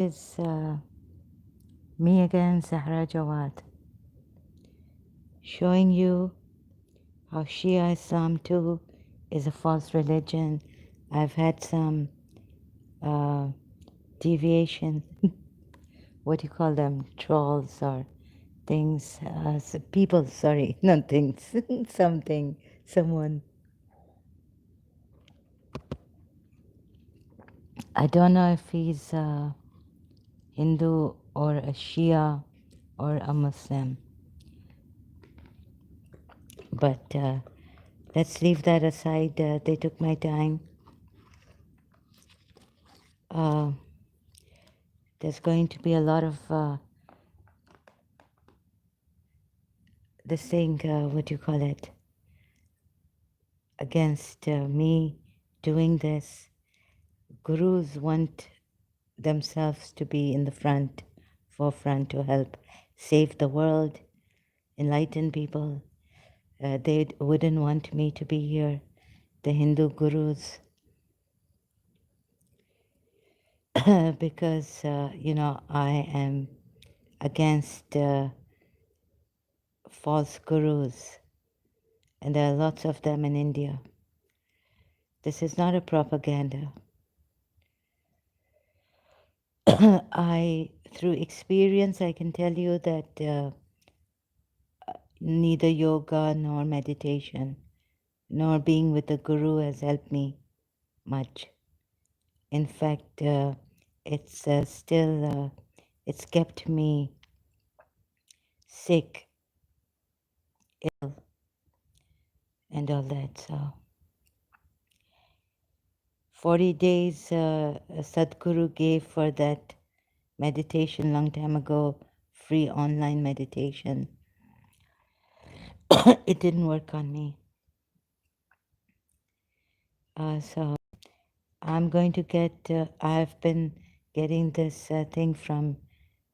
It's me again, Zahra Jawad, showing you how Shia Islam too is a false religion. I've had some uh, deviation, what do you call them, trolls or things, people, sorry, not things, something, someone. I don't know if he's a Hindu or a Shia or a Muslim, but let's leave that aside. They took my time. Uh, there's going to be a lot of this thing, what do you call it, against me doing this. Gurus want themselves to be in the forefront to help save the world, enlighten people. They wouldn't want me to be here, the Hindu gurus, because, I am against false gurus, and there are lots of them in India. This is not a propaganda. Through experience, I can tell you that neither yoga nor meditation nor being with the guru has helped me much. In fact, it's it's kept me sick, ill, and all that. So 40 days Sadhguru gave for that meditation long time ago, free online meditation. It didn't work on me. So I'm going to get, I've been getting this thing from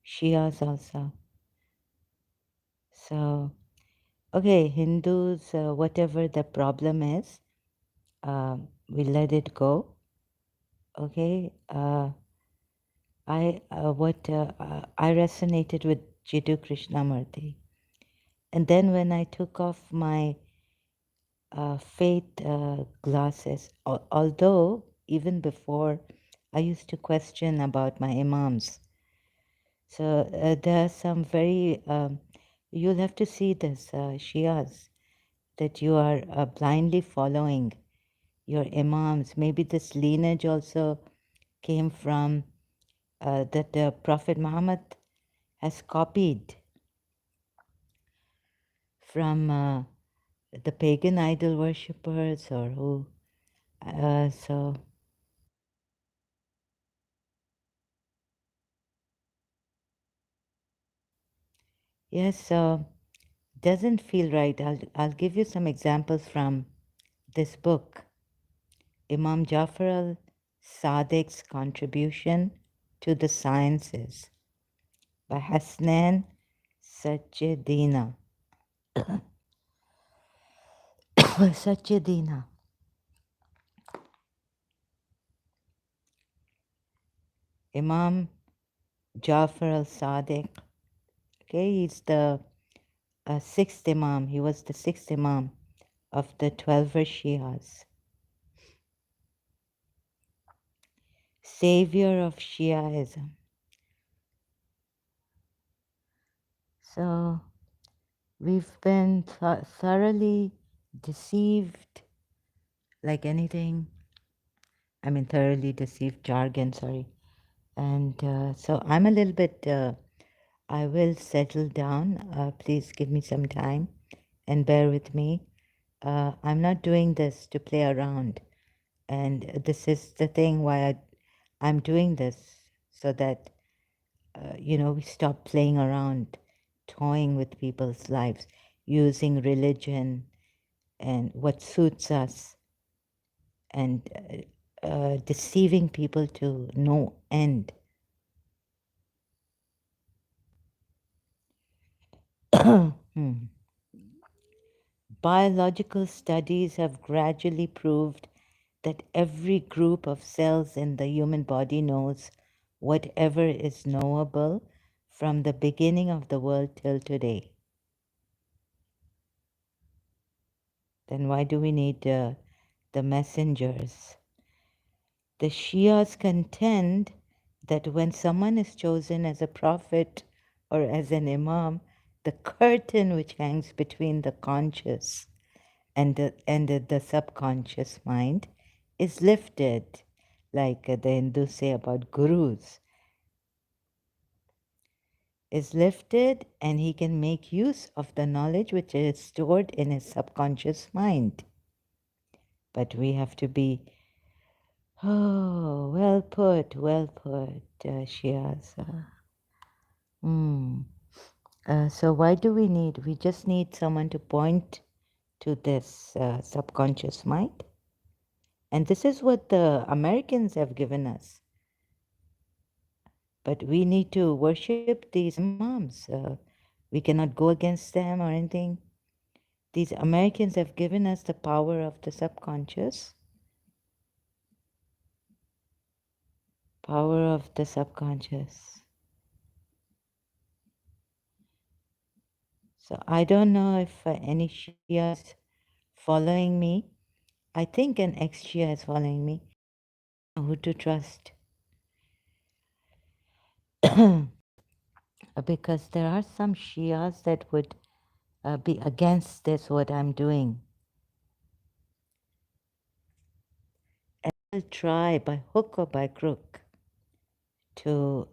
Shias also. So, okay, Hindus, whatever the problem is, we let it go. Okay, I resonated with Jiddu Krishnamurti. And then when I took off my faith glasses, although even before I used to question about my imams. So there are some very, you'll have to see this, Shias, that you are blindly following your imams. Maybe this lineage also came from that the Prophet Muhammad has copied from the pagan idol worshippers or who. So yes, doesn't feel right. I'll give you some examples from this book, Imam Jafar al-Sadiq's Contribution to the Sciences by Hasnan Sachedina. Sachedina. Imam Jafar al-Sadiq. Okay, he's the sixth Imam. He was the sixth Imam of the 12 Shias. Savior of Shiaism. So we've been thoroughly deceived, like anything. I mean, thoroughly deceived jargon, sorry. And so I'm a little bit, I will settle down. Please give me some time and bear with me. I'm not doing this to play around. And this is the thing why I'm doing this, so that, we stop playing around, toying with people's lives, using religion and what suits us, and deceiving people to no end. Biological studies have gradually proved that every group of cells in the human body knows whatever is knowable from the beginning of the world till today. Then why do we need the messengers? The Shias contend that when someone is chosen as a prophet or as an imam, the curtain which hangs between the conscious and the subconscious mind is lifted, like the Hindus say about gurus, is lifted, and he can make use of the knowledge which is stored in his subconscious mind. But we have to be, oh, well put, Shias. So why do we need? We just need someone to point to this subconscious mind. And this is what the Americans have given us. But we need to worship these imams. We cannot go against them or anything. These Americans have given us the power of the subconscious. Power of the subconscious. So I don't know if any Shia is following me. I think an ex-Shia is following me. Who to trust? Because there are some Shias that would be against this, what I'm doing. And will try by hook or by crook to,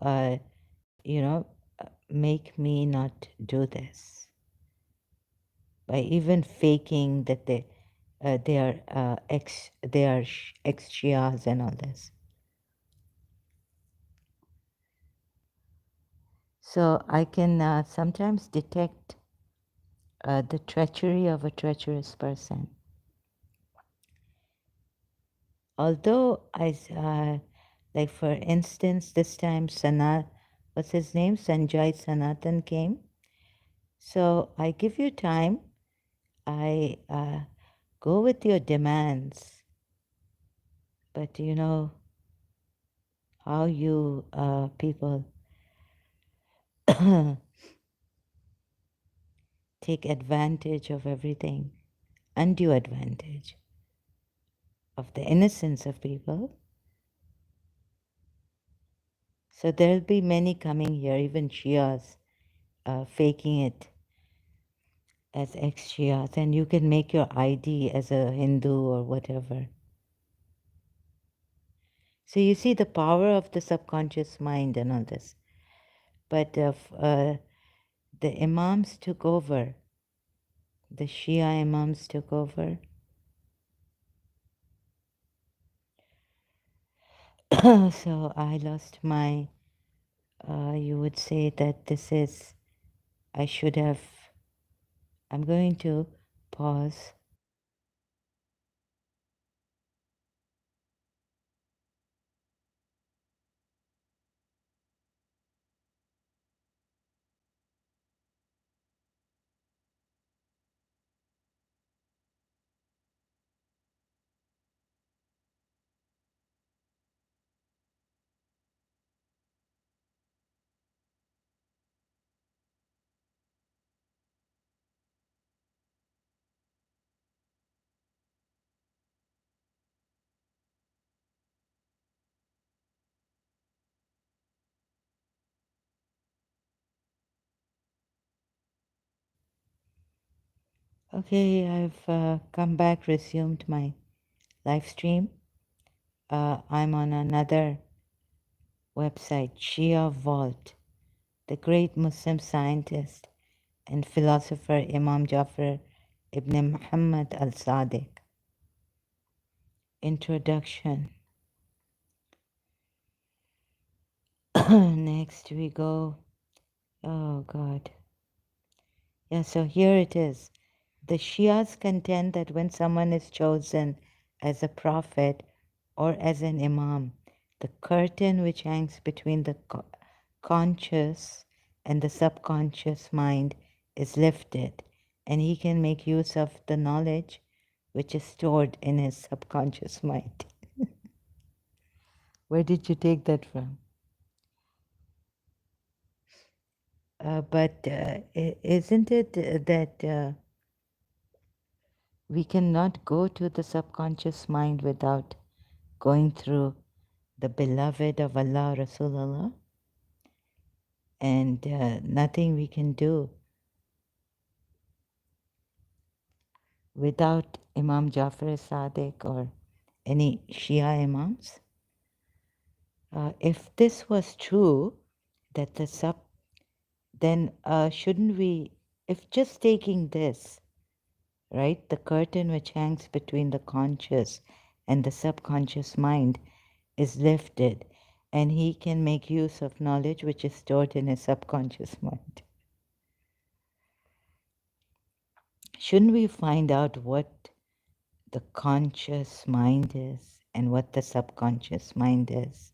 make me not do this. By even faking that they are ex-Shias and all this. So I can sometimes detect the treachery of a treacherous person. Although like for instance, this time what's his name? Sanjay Sanatan came. So I give you time. I go with your demands. But you know how you people take advantage of everything, undue advantage of the innocence of people. So there'll be many coming here, even Shias, faking it as ex-Shias, and you can make your ID as a Hindu or whatever. So you see the power of the subconscious mind and all this. But the imams took over. The Shia imams took over. So I lost my, you would say that this is, I should have, I'm going to pause. Okay, I've come back, resumed my live stream. I'm on another website, Shia Vault, the great Muslim scientist and philosopher Imam Jafar ibn Muhammad al-Sadiq. Introduction. Next we go. Oh God. Yeah, so here it is. The Shias contend that when someone is chosen as a prophet or as an imam, the curtain which hangs between the conscious and the subconscious mind is lifted, and he can make use of the knowledge which is stored in his subconscious mind. Where did you take that from? But isn't it that we cannot go to the subconscious mind without going through the beloved of Allah, Rasulullah? And nothing we can do without Imam Jafar Sadiq or any Shia Imams. If this was true, that the then shouldn't we, if just taking this, right, the curtain which hangs between the conscious and the subconscious mind is lifted, and he can make use of knowledge which is stored in his subconscious mind. Shouldn't we find out what the conscious mind is and what the subconscious mind is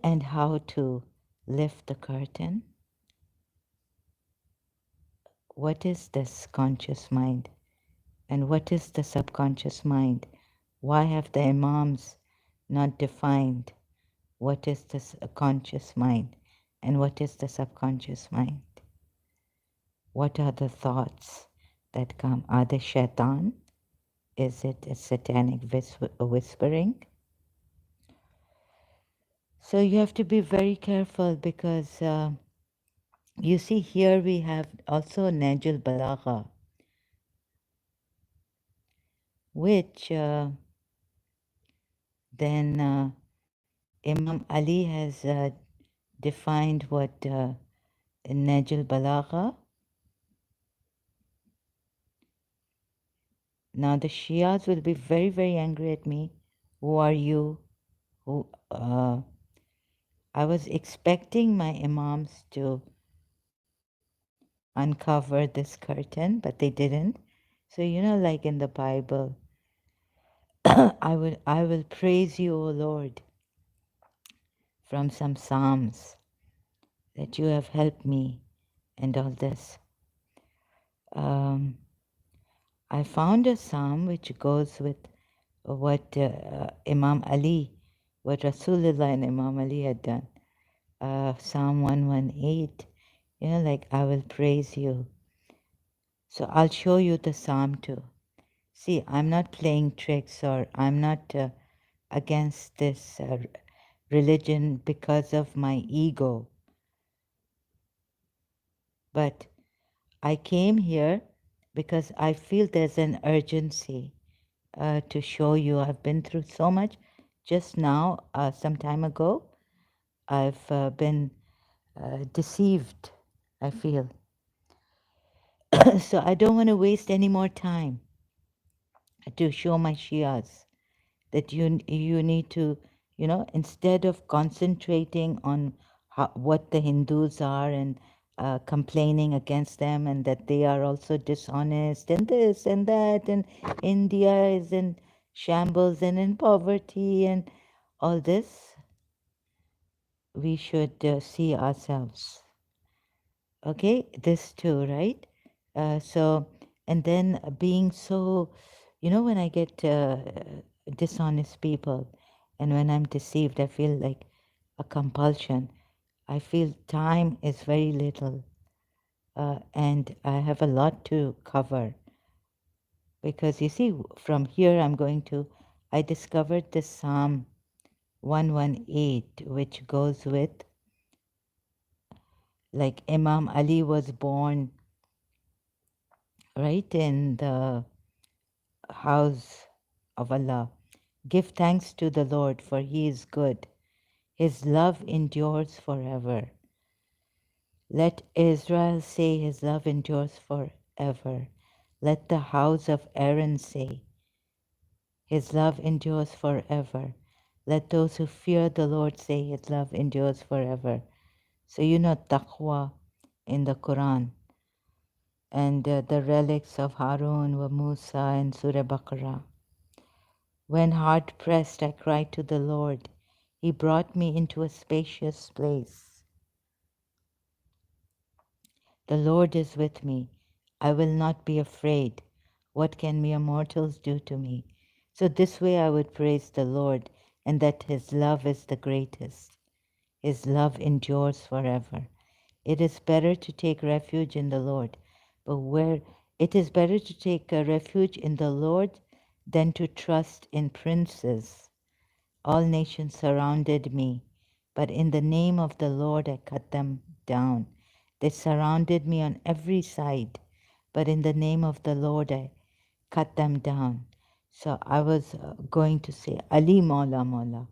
and how to lift the curtain? What is this conscious mind and what is the subconscious mind? Why have the Imams not defined what is the conscious mind and what is the subconscious mind? What are the thoughts that come? Are they shaitan? Is it a satanic whispering? So you have to be very careful because you see here we have also Najul Balagha, which then Imam Ali has defined what Najul Balagha. Now the Shias will be very, very angry at me. Who are you? Who? I was expecting my Imams to uncover this curtain, but they didn't. So like in the Bible, I will praise you, O Lord, from some Psalms that you have helped me and all this. I found a Psalm which goes with what Imam Ali, what Rasulullah and Imam Ali had done. Psalm 118, like I will praise you. So I'll show you the Psalm too. See, I'm not playing tricks or I'm not against this religion because of my ego. But I came here because I feel there's an urgency to show you. I've been through so much. Just now, some time ago, I've been deceived, I feel. So I don't want to waste any more time to show my Shias that you need to, instead of concentrating on what the Hindus are and complaining against them and that they are also dishonest and this and that and India is in shambles and in poverty and all this, we should see ourselves. Okay, this too, right? So, and then being so, when I get dishonest people and when I'm deceived, I feel like a compulsion. I feel time is very little and I have a lot to cover. Because you see, from here I discovered the Psalm 118, which goes with, like Imam Ali was born right in the house of Allah. Give thanks to the Lord, for He is good. His love endures forever. Let Israel say, His love endures forever. Let the house of Aaron say, His love endures forever. Let those who fear the Lord say, His love endures forever. So taqwa in the Quran and the relics of Harun wa Musa and Surah Baqarah. When hard pressed, I cried to the Lord. He brought me into a spacious place. The Lord is with me. I will not be afraid. What can mere mortals do to me? So this way I would praise the Lord, and that His love is the greatest. His love endures forever. It is better to take refuge in the Lord. But where it is better to take a refuge in the Lord than to trust in princes. All nations surrounded me, but in the name of the Lord I cut them down. They surrounded me on every side, but in the name of the Lord I cut them down. So I was going to say Ali Mola Mola,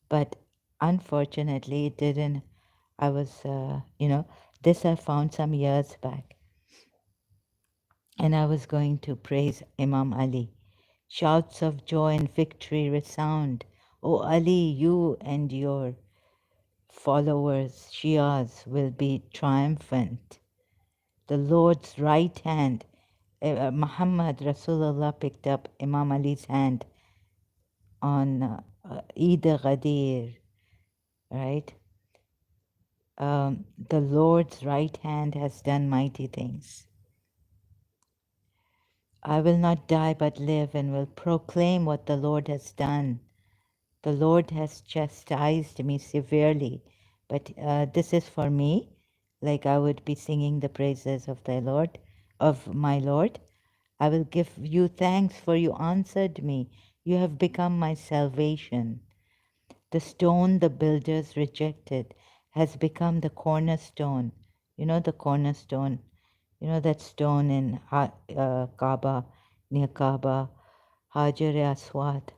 but unfortunately it didn't. I was, this I found some years back, and I was going to praise Imam Ali. Shouts of joy and victory resound. O Ali, you and your followers, Shias, will be triumphant. The Lord's right hand, Muhammad Rasulullah picked up Imam Ali's hand on Eid Ghadir, right? The Lord's right hand has done mighty things. I will not die but live and will proclaim what the Lord has done. The Lord has chastised me severely, but this is for me, like I would be singing the praises of the Lord, of my Lord. I will give you thanks, for you answered me. You have become my salvation. The stone the builders rejected has become the cornerstone. You know the cornerstone, you know that stone in Kaaba, near Kaaba, Hajar Aswad.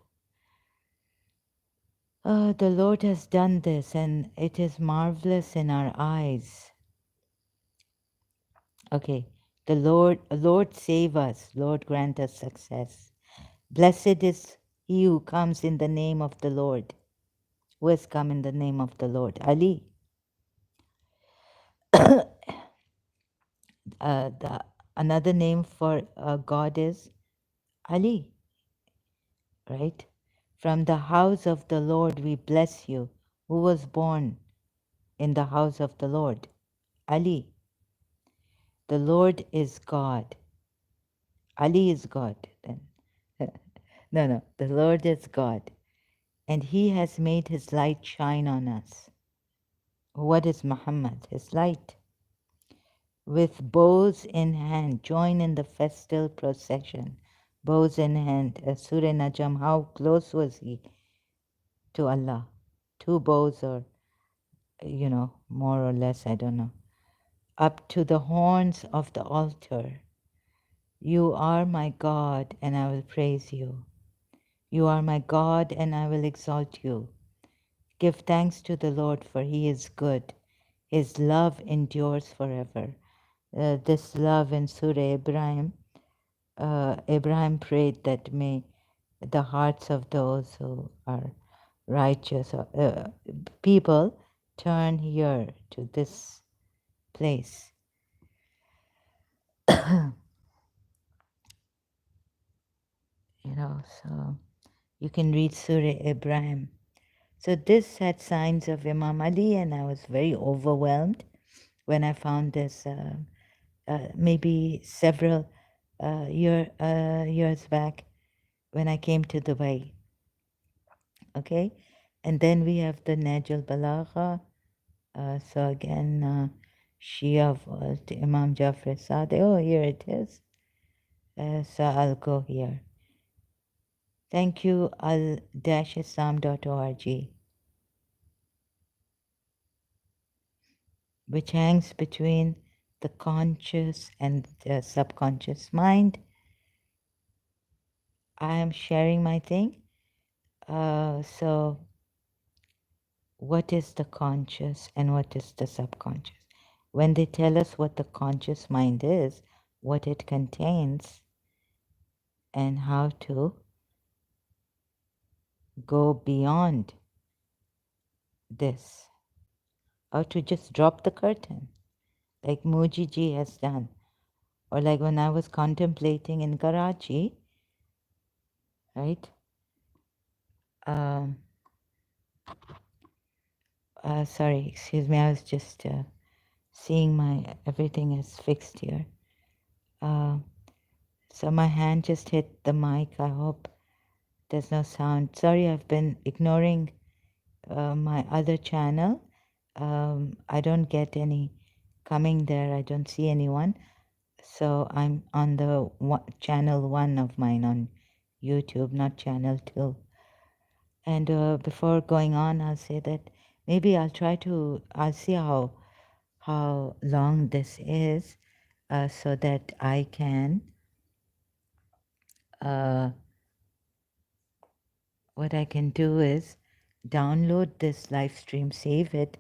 The Lord has done this, and it is marvelous in our eyes. Okay, the Lord save us, Lord grant us success. Blessed is he who comes in the name of the Lord. Who has come in the name of the Lord? Ali. Another name for God is Ali, right? From the house of the Lord we bless you. Who was born in the house of the Lord? Ali. The Lord is God. Ali is God then. No, the Lord is God, and He has made His light shine on us. What is Muhammad? His light. With bows in hand, join in the festal procession. Bows in hand. Surah Najm, how close was he to Allah? Two bows, or, more or less, I don't know. Up to the horns of the altar. You are my God, and I will praise you. You are my God, and I will exalt you. Give thanks to the Lord, for He is good. His love endures forever. This love in Surah Ibrahim, Abraham prayed that may the hearts of those who are righteous people turn here to this place. So you can read Surah Ibrahim. So this had signs of Imam Ali, and I was very overwhelmed when I found this maybe several years back when I came to Dubai. Okay, and then we have the Najl Balagha. So again, Shia of Imam Jafar Sadiq. Oh, here it is. So I'll go here. Thank you, al-islam.org, which hangs between the conscious and the subconscious mind. I am sharing my thing. So what is the conscious and what is the subconscious? When they tell us what the conscious mind is, what it contains, and how to go beyond this, or to just drop the curtain, like Mujiji has done, or like when I was contemplating in Karachi, right? Sorry, excuse me, I was just seeing everything is fixed here. So my hand just hit the mic. I hope there's no sound. Sorry, I've been ignoring my other channel. I don't get any coming there. I don't see anyone. So I'm on the channel 1 of mine on YouTube, not channel 2. And before going on, I'll say that maybe I'll see how long this is, so that I can, uh, what I can do is download this live stream, save it,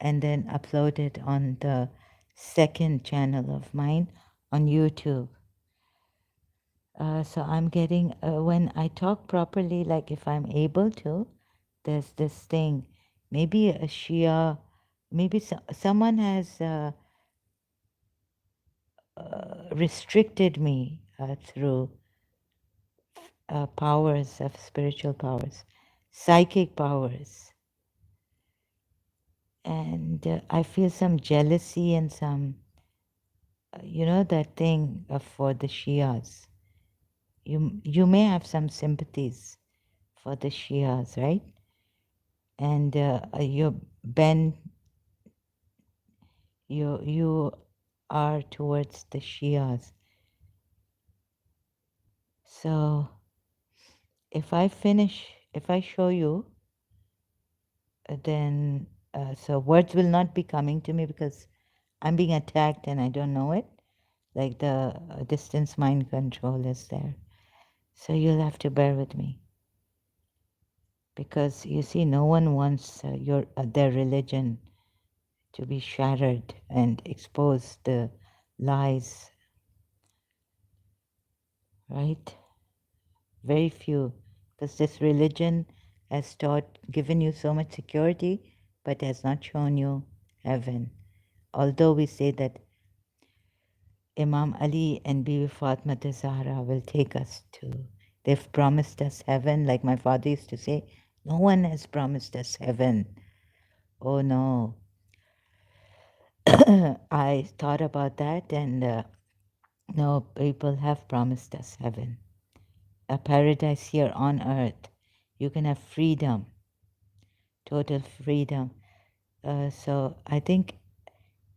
and then upload it on the second channel of mine on YouTube. So I'm getting, when I talk properly, like if I'm able to, there's this thing, maybe a Shia, maybe someone has restricted me through powers of spiritual powers, psychic powers. And I feel some jealousy and some, that thing for the Shias. You may have some sympathies for the Shias, right? And you bend, you are towards the Shias. So if I show you, then so words will not be coming to me because I'm being attacked and I don't know it. Like the distance mind control is there. So you'll have to bear with me. Because you see, no one wants their religion to be shattered and expose the lies, right? Very few. Because this religion has given you so much security, but has not shown you heaven. Although we say that Imam Ali and Bibi Fatma Zahra will take us to, they've promised us heaven, like my father used to say, no one has promised us heaven. Oh no. I thought about that, and no, people have promised us heaven, a paradise here on earth. You can have freedom, total freedom. So I think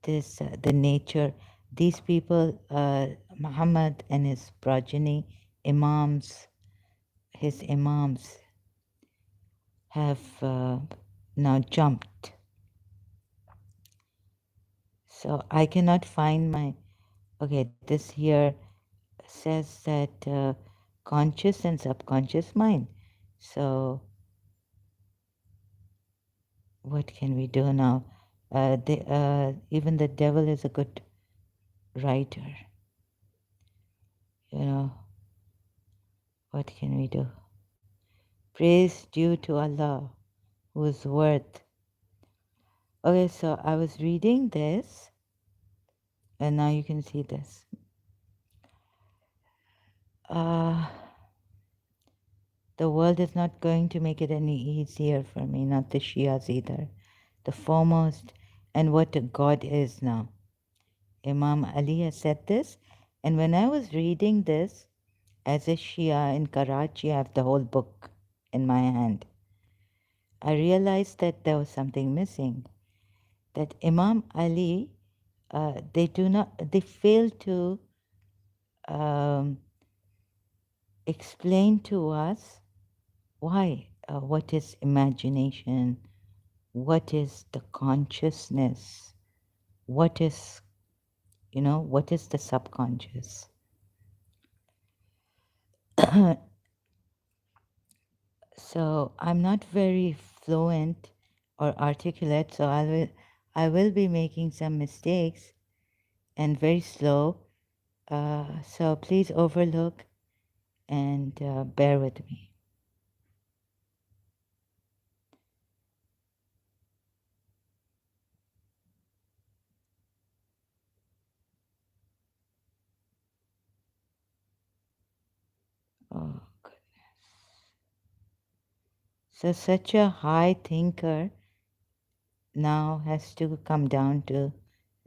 the nature, these people, Muhammad and his progeny, imams, his imams, have now jumped. So I cannot find okay, this here says that conscious and subconscious mind. So what can we do now? Even the devil is a good writer. What can we do? Praise due to Allah, whose worth. Okay, so I was reading this, and now you can see this. The world is not going to make it any easier for me, not the Shias either. The foremost, and what a God is now. Imam Ali has said this, and when I was reading this, as a Shia in Karachi, I have the whole book in my hand. I realized that there was something missing. That Imam Ali, they fail to explain to us why, what is imagination, what is the consciousness, what is, what is the subconscious. So I'm not very fluent or articulate, so I will be making some mistakes and very slow. So please overlook and bear with me. Oh goodness. So such a high thinker now has to come down to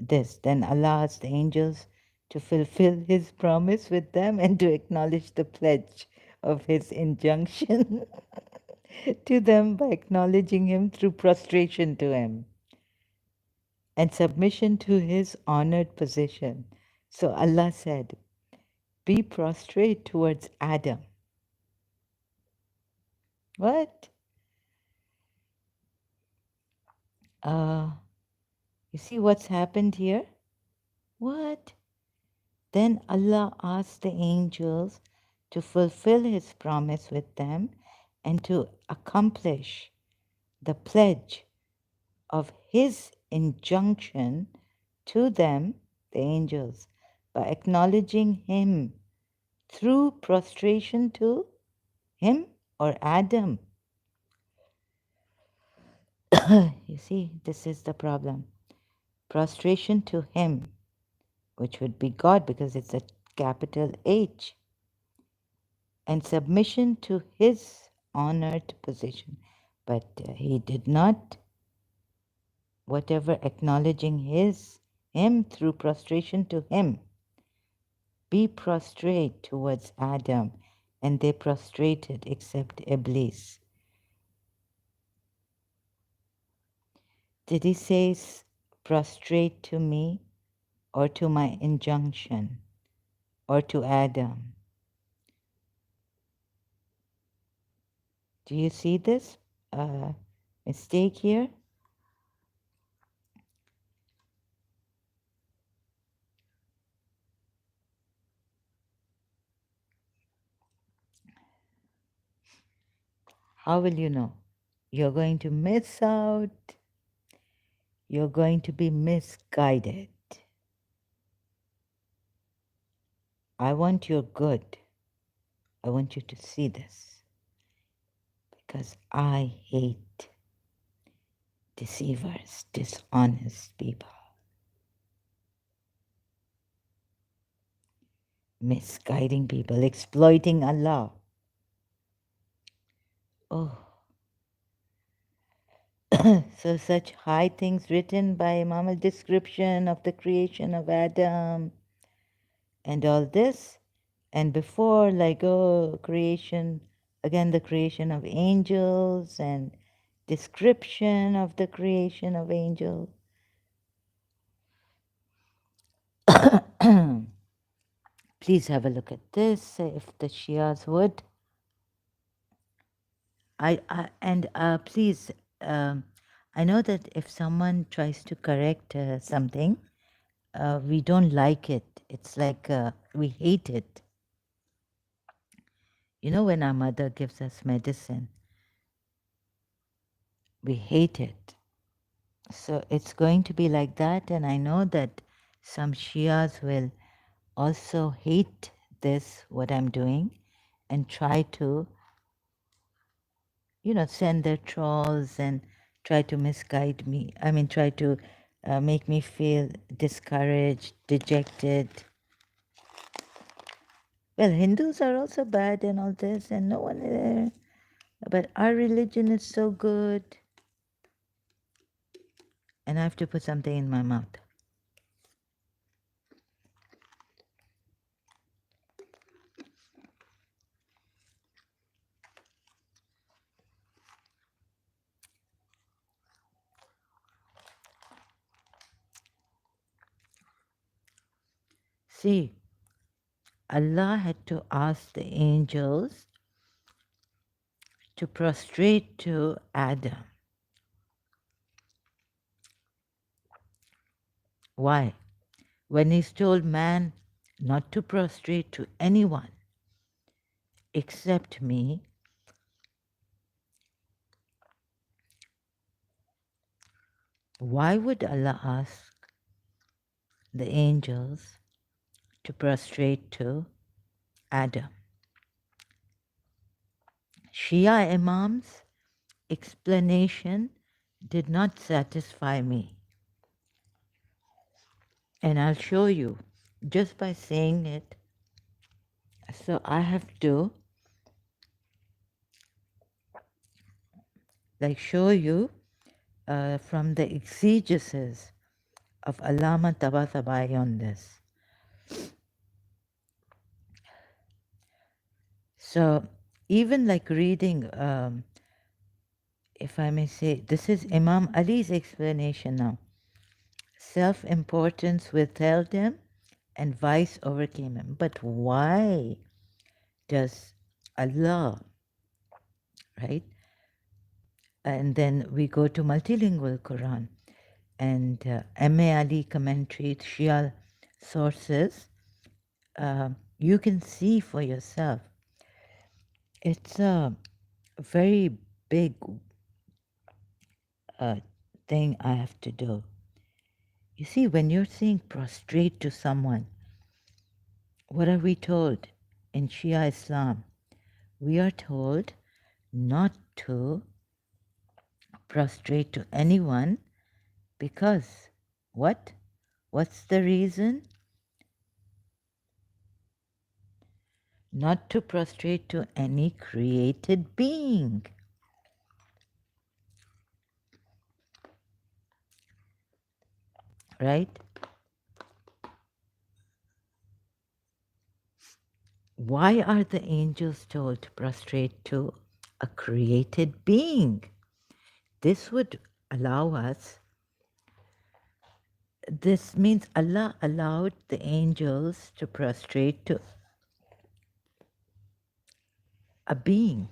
this. Then Allah asks the angels to fulfill his promise with them and to acknowledge the pledge of his injunction to them by acknowledging him through prostration to him. and submission to his honored position. So Allah said, be prostrate towards Adam. What? Uh, you see what's happened here? What? Then Allah asked the angels to fulfill his promise with them and to accomplish the pledge of his injunction to them, the angels, by acknowledging him through prostration to him or Adam. You see, this is the problem. Prostration to him, which would be God because it's a capital H, and submission to his honored position. But he did not, whatever acknowledging him through prostration to him, be prostrate towards Adam, and they prostrated except Iblis. Did he say prostrate to me or to my injunction or to Adam? Do you see this mistake here? How will you know? You're going to miss out. You're going to be misguided. I want your good. I want you to see this because I hate deceivers, dishonest people, misguiding people, exploiting Allah. Oh, so such high things written by Imam, a description of the creation of Adam and all this. And before, like, oh, creation, again, the creation of angels and description of the creation of angels. Please have a look at this, if the Shias would. Please, I know that if someone tries to correct something, we don't like it. It's like we hate it. You know, when our mother gives us medicine, we hate it. So it's going to be like that, and I know that some Shias will also hate this, what I'm doing, and try to, send their trolls and try to misguide me. I mean, try to make me feel discouraged, dejected. Well, Hindus are also bad and all this, and no one there. But our religion is so good. And I have to put something in my mouth. See, Allah had to ask the angels to prostrate to Adam. Why? When he's told man not to prostrate to anyone except me, why would Allah ask the angels to prostrate to Adam? Shia Imam's explanation did not satisfy me. And I'll show you just by saying it. So I have to show you from the exegesis of Allama Tabatabai on this. So even like reading, if I may say, this is Imam Ali's explanation now. self-importance withheld him, and vice overcame him. But why does Allah, right? And then we go to multilingual Quran and M.A. Ali commentary, Shia sources. You can see for yourself. It's a very big thing I have to do. You see, when you're saying prostrate to someone, what are we told in Shia Islam? We are told not to prostrate to anyone because what? What's the reason? Not to prostrate to any created being. Right? Why are the angels told to prostrate to a created being? This would allow us, this means Allah allowed the angels to prostrate to a being,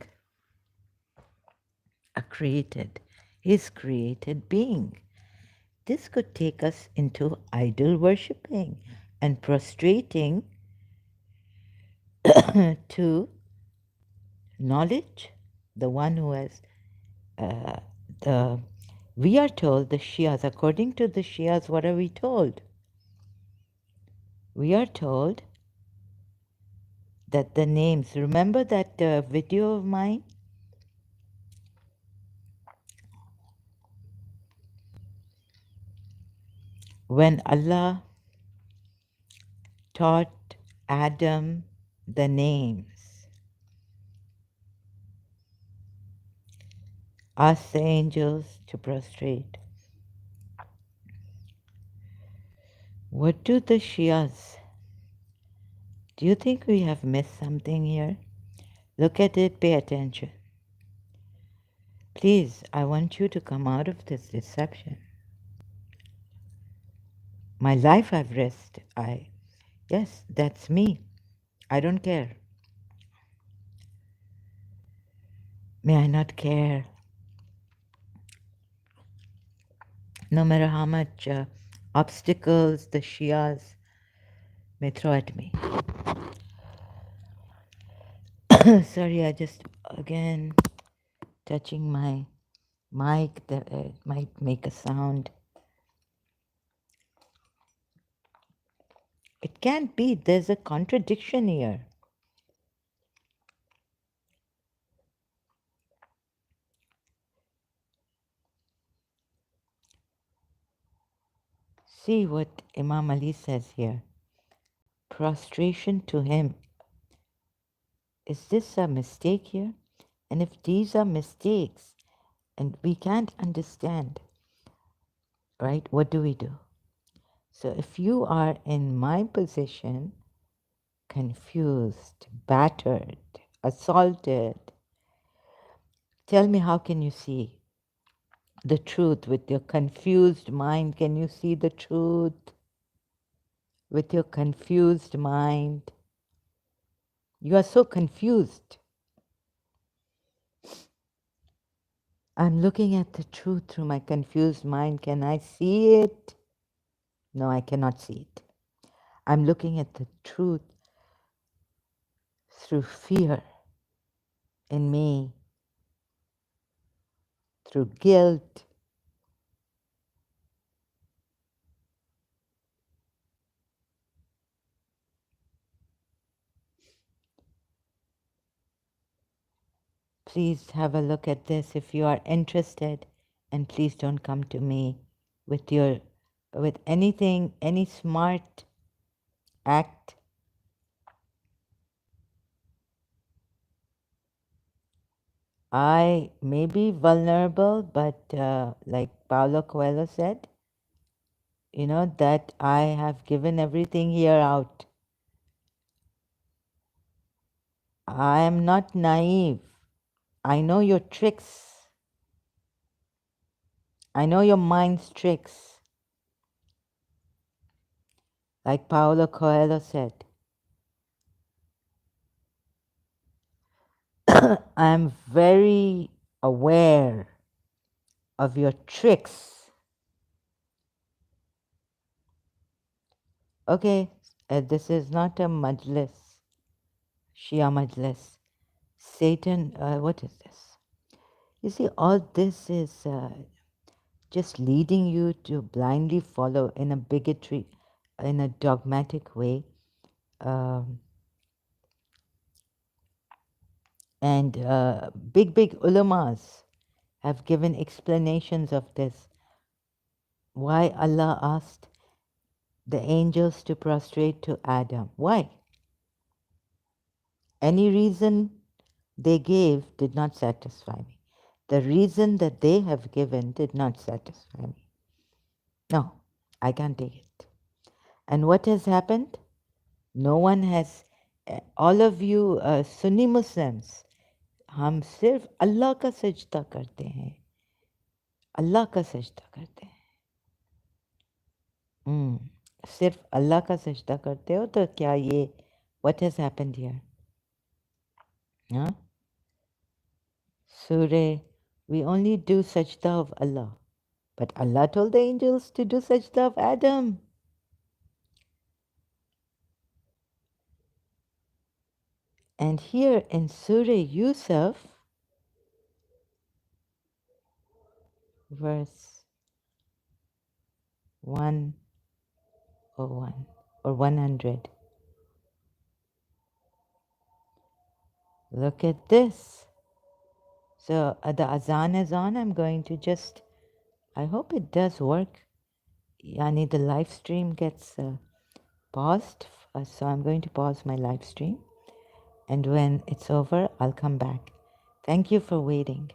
a created, his created being. This could take us into idol worshipping and prostrating to knowledge, the one who has the. We are told, the Shias, according to the Shias, what are we told? We are told that the names, remember that video of mine? When Allah taught Adam the names, asked the angels to prostrate. What do the Shias, do you think we have missed something here? Look at it, pay attention. Please, I want you to come out of this deception. My life I've risked. Yes, that's me. I don't care. May I not care? No matter how much obstacles the Shias may throw at me. Sorry, I just, again, touching my mic that might make a sound. It can't be. There's a contradiction here. See what Imam Ali says here. Prostration to him. Is this a mistake here? And if these are mistakes and we can't understand, right, what do we do? So if you are in my position, confused, battered, assaulted, tell me, how can you see the truth with your confused mind? Can you see the truth with your confused mind? You are so confused. I'm looking at the truth through my confused mind. Can I see it? No, I cannot see it. I'm looking at the truth through fear in me, through guilt. Please have a look at this if you are interested, and please don't come to me with anything, any smart act. I may be vulnerable, but like Paulo Coelho said, that I have given everything here out. I am not naive. I know your tricks. I know your mind's tricks. Like Paulo Coelho said, I'm very aware of your tricks. Okay, this is not a majlis, Shia majlis. Satan, what is this? You see, all this is just leading you to blindly follow in a bigotry, in a dogmatic way. Um, and big ulamas have given explanations of this. Why Allah asked the angels to prostrate to Adam. Why? Any reason they gave did not satisfy me. The reason that they have given did not satisfy me. No, I can't take it. And what has happened? No one has, all of you Sunni Muslims, हम सिर्फ अल्लाह का सजदा करते हैं, अल्लाह का सजदा करते हैं. सिर्फ अल्लाह का सजदा करते हो तो क्या ये what has happened here? Huh? Surah, we only do sajda of Allah. But Allah told the angels to do sajda of Adam. And here in Surah Yusuf, verse 101 or 100. Look at this. So the azan is on. I'm going to just, I hope it does work. Yani the live stream gets paused. So I'm going to pause my live stream. And when it's over, I'll come back. Thank you for waiting.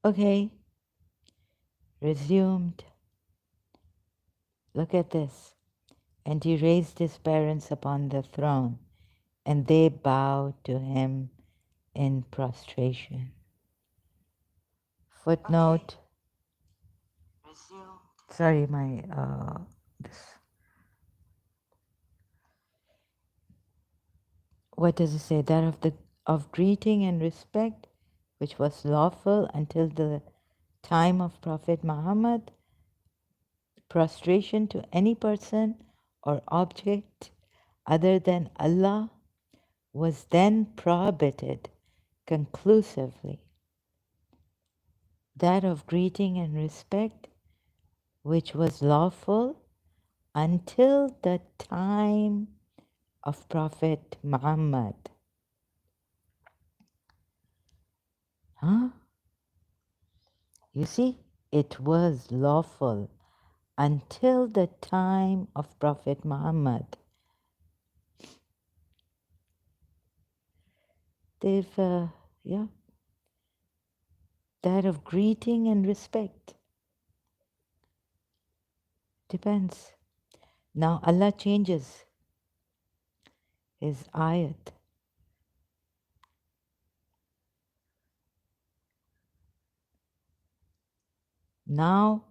Okay, resumed. Look at this. And he raised his parents upon the throne, and they bowed to him in prostration. Footnote. Sorry, my this. What does it say? That of greeting and respect, which was lawful until the time of Prophet Muhammad, prostration to any person or object other than Allah was then prohibited conclusively. That of greeting and respect, which was lawful until the time of Prophet Muhammad. Huh? You see, it was lawful until the time of Prophet Muhammad. They've, yeah, that of greeting and respect. Depends. Now Allah changes his ayat. Now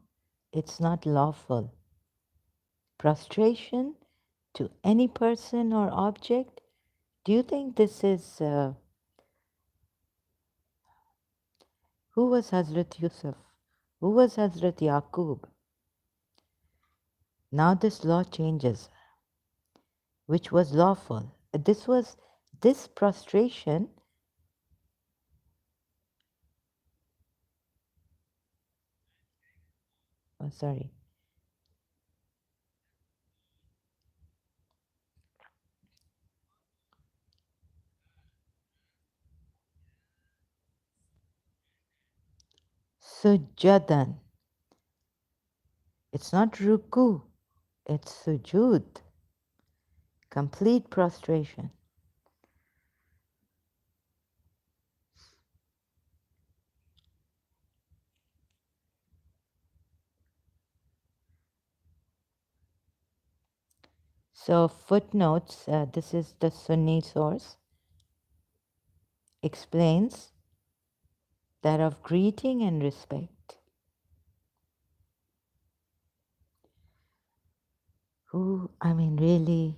it's not lawful. Prostration to any person or object. Do you think this is, who was Hazrat Yusuf? Who was Hazrat Yaqub? Now this law changes, which was lawful. This prostration, oh sorry, sujadan. It's not ruku, it's sujud, complete prostration. So footnotes, this is the Sunni source, explains that of greeting and respect. Really,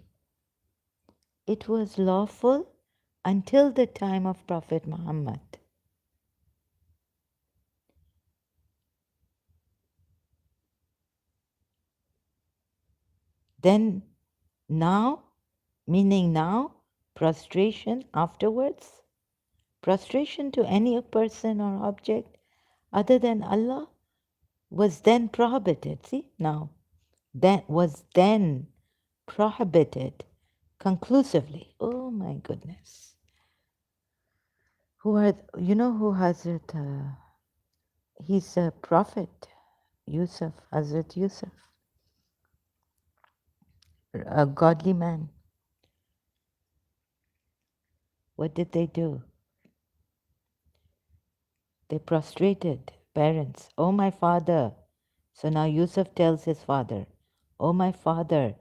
it was lawful until the time of Prophet Muhammad. Then now, meaning now, prostration afterwards, prostration to any person or object other than Allah was then prohibited. See, now, that was then prohibited conclusively. Oh my goodness. You know who Hazrat, he's a prophet, Yusuf, Hazrat Yusuf, a godly man. What did they do? They prostrated parents. Oh, my father. So now Yusuf tells his father, oh, my father.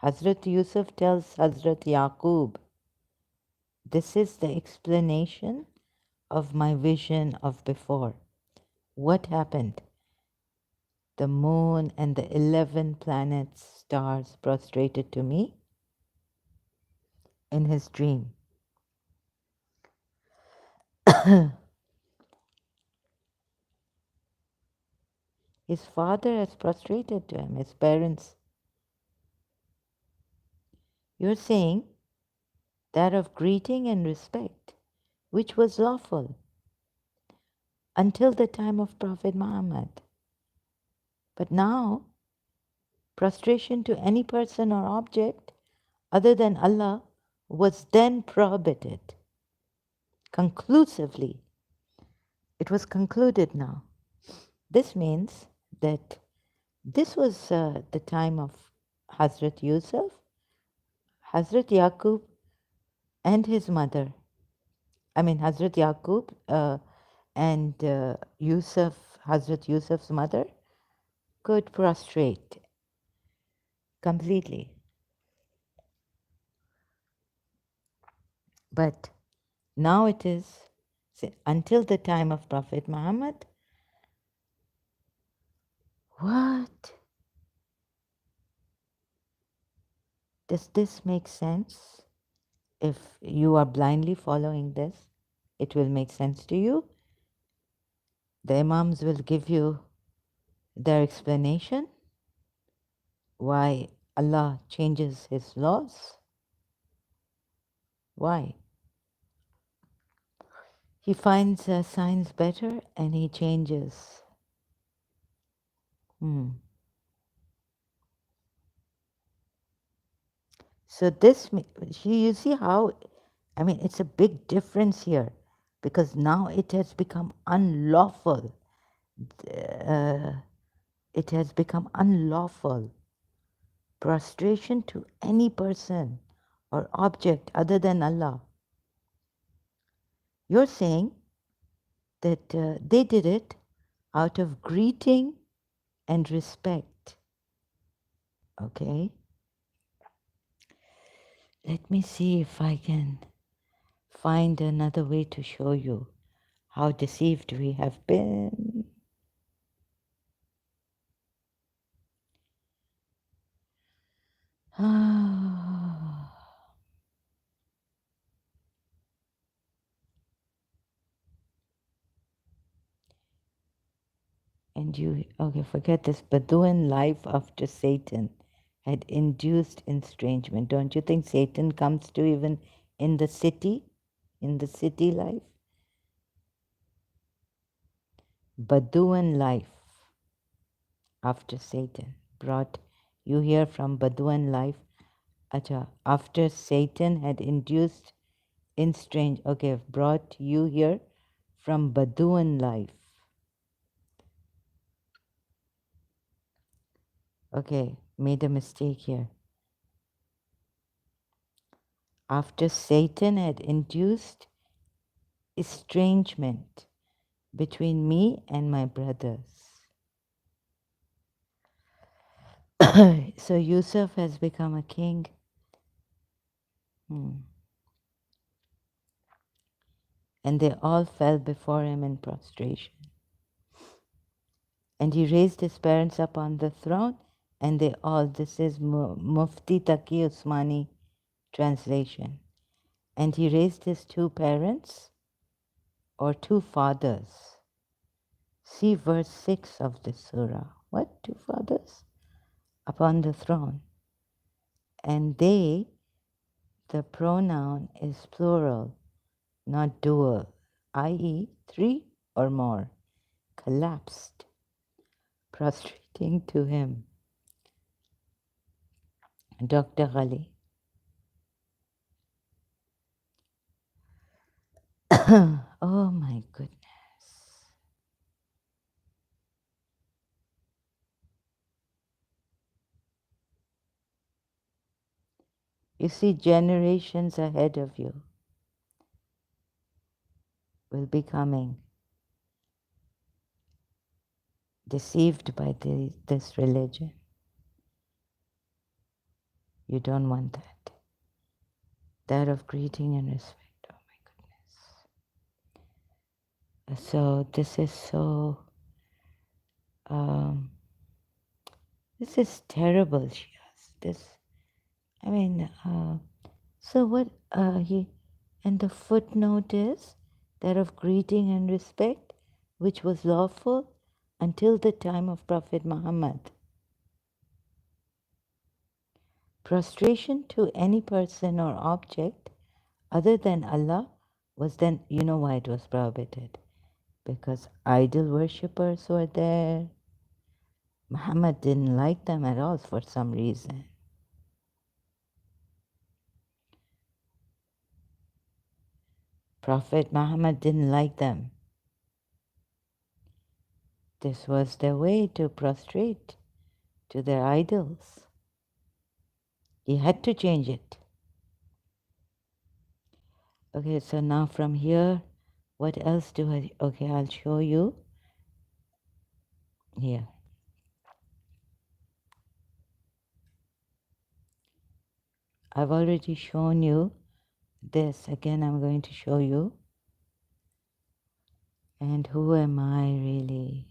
Hazrat Yusuf tells Hazrat Yaqub, this is the explanation of my vision of before. What happened? The moon and the 11 planets, stars prostrated to me in his dream. His father has prostrated to him, his parents. You're saying that of greeting and respect, which was lawful until the time of Prophet Muhammad. But now, prostration to any person or object other than Allah was then prohibited conclusively. It was concluded now. This means that this was the time of Hazrat Yusuf, Hazrat Yaqub, and his mother. Hazrat Yaqub And Hazrat Yusuf's mother, could prostrate completely. But now it is, until the time of Prophet Muhammad, what? Does this make sense? If you are blindly following this, it will make sense to you. The Imams will give you their explanation why Allah changes His laws. Why? He finds signs better and He changes. So this, you see how, I mean, it's a big difference here, because now it has become unlawful. It has become unlawful. Prostration to any person or object other than Allah. You're saying that they did it out of greeting and respect. Okay? Let me see if I can find another way to show you how deceived we have been. And you, okay, forget this. Bedouin life after Satan had induced estrangement. Don't you think Satan comes to even in the city life? Bedouin life after Satan brought, you hear from Bedouin life. Acha, after Satan had induced okay, brought you here from Bedouin life. Okay, made a mistake here. After Satan had induced estrangement between me and my brothers. So Yusuf has become a king. And they all fell before him in prostration. And he raised his parents up on the throne, and they all, this is Mufti Taqi Usmani translation. And he raised his two parents, or two fathers. See verse 6 of the surah. What? Two fathers? Upon the throne. And they, the pronoun is plural, not dual, i.e., three or more, collapsed, prostrating to him. Dr. Ghali. Oh my goodness. You see, generations ahead of you will be coming deceived by this religion. You don't want that. That of greeting and respect. Oh my goodness. So this is so, this is terrible, Shias. I mean, so what and the footnote is that of greeting and respect, which was lawful until the time of Prophet Muhammad. Prostration to any person or object other than Allah was then, you know why it was prohibited? Because idol worshippers were there. Muhammad didn't like them at all for some reason. Prophet Muhammad didn't like them. This was their way to prostrate to their idols. He had to change it. Okay, so now from here What else do I? Okay, I'll show you here. I've already shown you this. Again, I'm going to show you. And who am I really?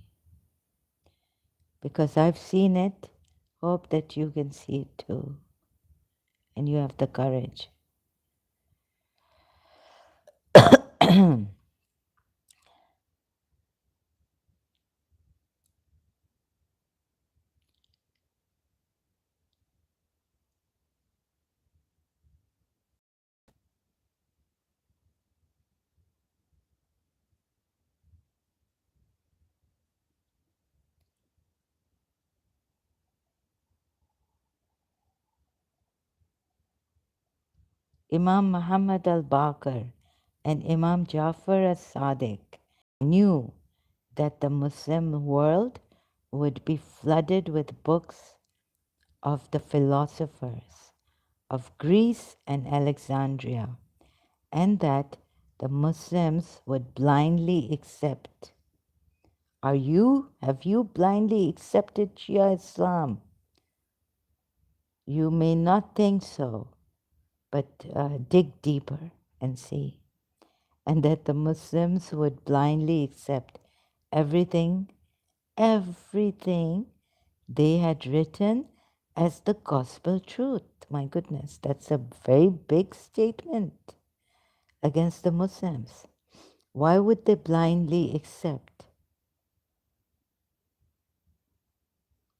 Because I've seen it, hope that you can see it too. And you have the courage. Imam Muhammad al-Baqir and Imam Jafar as-Sadiq knew that the Muslim world would be flooded with books of the philosophers of Greece and Alexandria, and that the Muslims would blindly accept. Have you blindly accepted Shia Islam? You may not think so, but dig deeper and see. And that the Muslims would blindly accept everything, everything they had written as the gospel truth. My goodness, that's a very big statement against the Muslims. Why would they blindly accept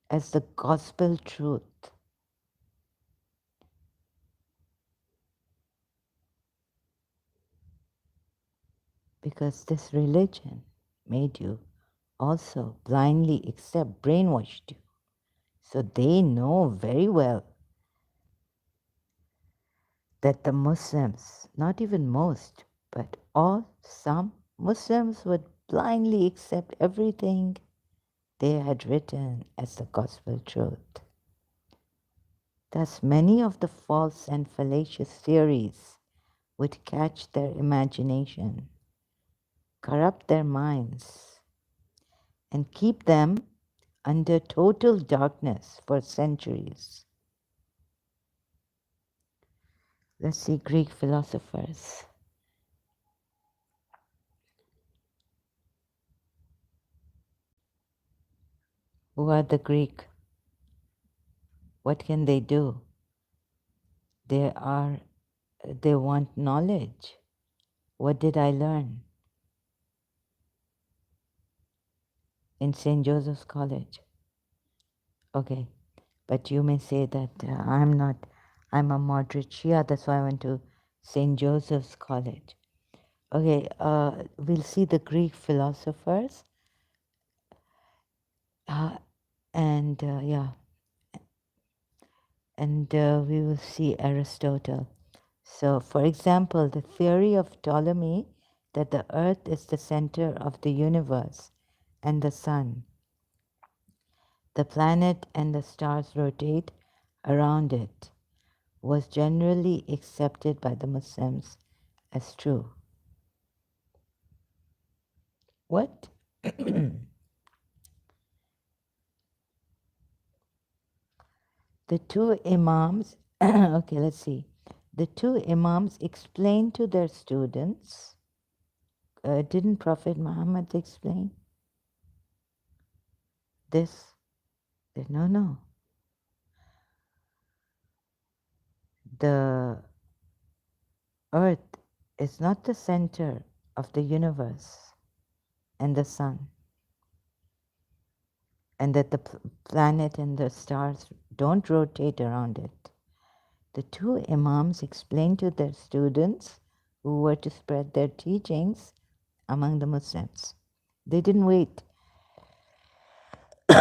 as the gospel truth? Because this religion made you also blindly accept, brainwashed you. So they know very well that the Muslims, not even most, but some Muslims would blindly accept everything they had written as the gospel truth. Thus, many of the false and fallacious theories would catch their imagination, corrupt their minds, and keep them under total darkness for centuries. Let's see Greek philosophers. Who are the Greek? What can they do? They want knowledge. What did I learn in St. Joseph's College? Okay, but you may say that I'm a moderate Shia, that's why I went to St. Joseph's College. Okay, we'll see the Greek philosophers. And we will see Aristotle. So, for example, the theory of Ptolemy that the earth is the center of the universe and the sun. The planet and the stars rotate around it was generally accepted by the Muslims as true. What? The two Imams, okay, let's see. The two Imams explained to their students, didn't Prophet Muhammad explain this? No. The earth is not the center of the universe and the sun, and that the planet and the stars don't rotate around it. The two Imams explained to their students who were to spread their teachings among the Muslims. They didn't wait.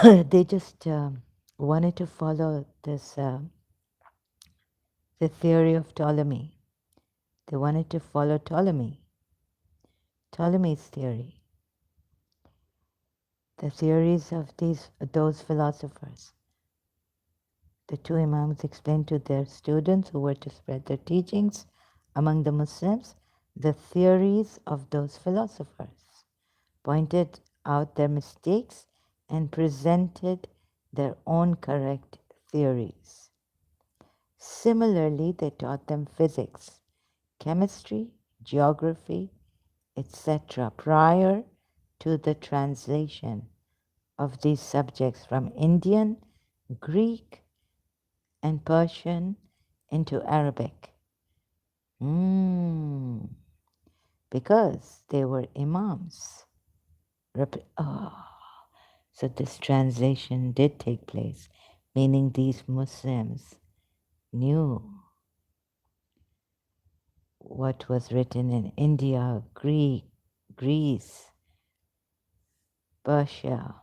They just wanted to follow this, the theory of Ptolemy. They wanted to follow Ptolemy's theory, the theories of those philosophers. The two Imams explained to their students who were to spread their teachings among the Muslims the theories of those philosophers, pointed out their mistakes, and presented their own correct theories. Similarly, they taught them physics, chemistry, geography, etc., prior to the translation of these subjects from Indian, Greek, and Persian into Arabic. Because they were imams. So this translation did take place, meaning these Muslims knew what was written in India, Greece, Persia.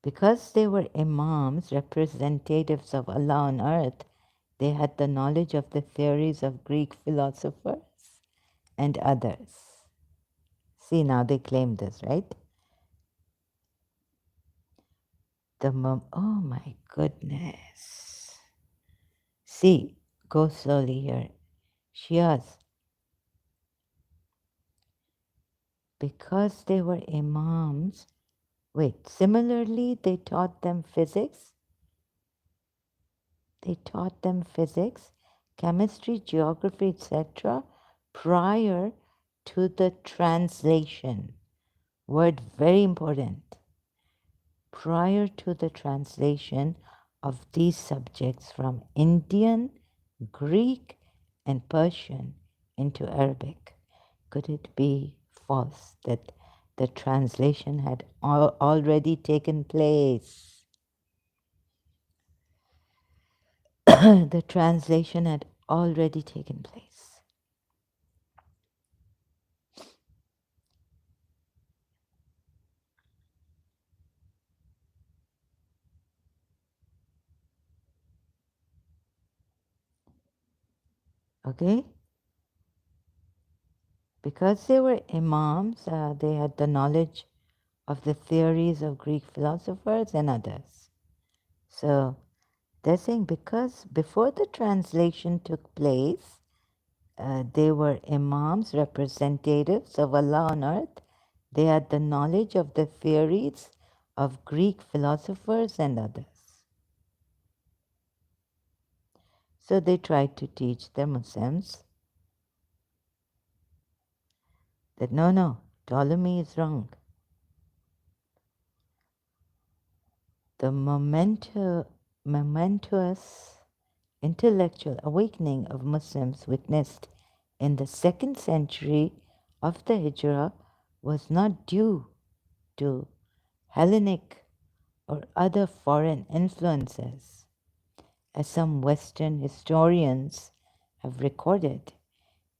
Because they were imams, representatives of Allah on earth, they had the knowledge of the theories of Greek philosophers and others. See, now they claim this, right? Oh my goodness. See, go slowly here. Shias, because they were imams, wait, similarly, they taught them physics. They taught them physics, chemistry, geography, etc. prior to the translation. Word very important. Prior to the translation of these subjects from Indian, Greek, and Persian into Arabic. Could it be false that the translation had already taken place? The translation had already taken place. Okay? Because they were imams, they had the knowledge of the theories of Greek philosophers and others. So they're saying because before the translation took place, they were imams, representatives of Allah on earth. They had the knowledge of the theories of Greek philosophers and others. So they tried to teach the Muslims that no, Ptolemy is wrong. The momentous intellectual awakening of Muslims witnessed in the 2nd century of the Hijrah was not due to Hellenic or other foreign influences, as some Western historians have recorded.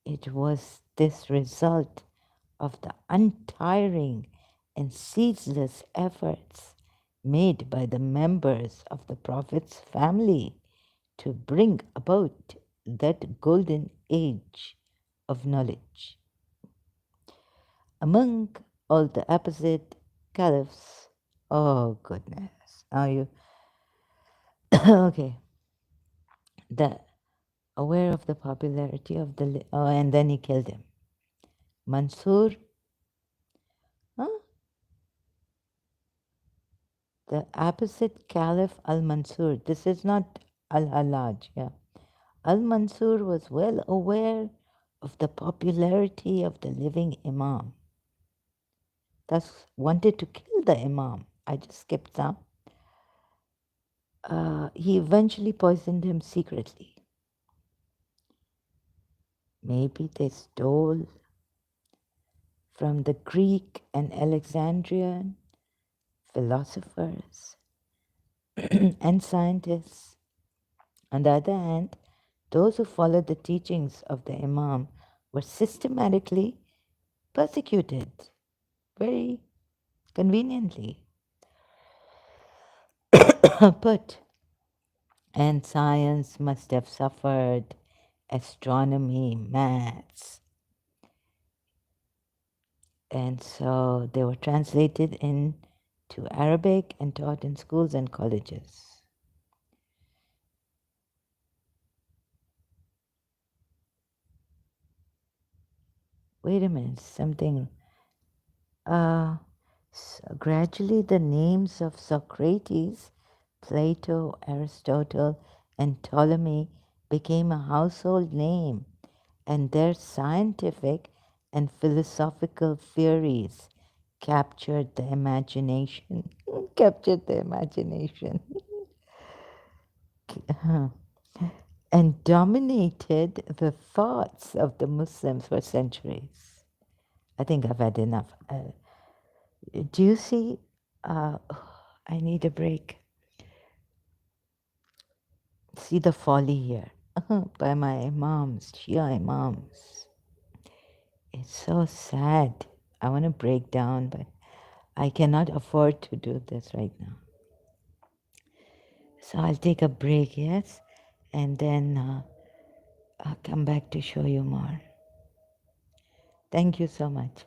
It was this result of the untiring and ceaseless efforts made by the members of the Prophet's family to bring about that golden age of knowledge. Among all the opposite caliphs, oh goodness, now you, okay, aware of the popularity of and then he killed him. Mansur, huh? The opposite caliph Al-Mansur, this is not Al-Hallaj, yeah. Al-Mansur was well aware of the popularity of the living Imam, thus wanted to kill the Imam. I just skipped some. He eventually poisoned him secretly. Maybe they stole from the Greek and Alexandrian philosophers and scientists. On the other hand, those who followed the teachings of the Imam were systematically persecuted, very conveniently put. And science must have suffered, astronomy, maths. And so they were translated into Arabic and taught in schools and colleges. Wait a minute, something. Uh, Gradually, the names of Socrates, Plato, Aristotle, and Ptolemy became a household name, and their scientific and philosophical theories captured the imagination. Captured the imagination. And dominated the thoughts of the Muslims for centuries. I think I've had enough. Do you see? Uh, I need a break. See the folly here by my imams, Shia imams. It's so sad. I want to break down, but I cannot afford to do this right now. So I'll take a break, yes, and then I'll come back to show you more. Thank you so much.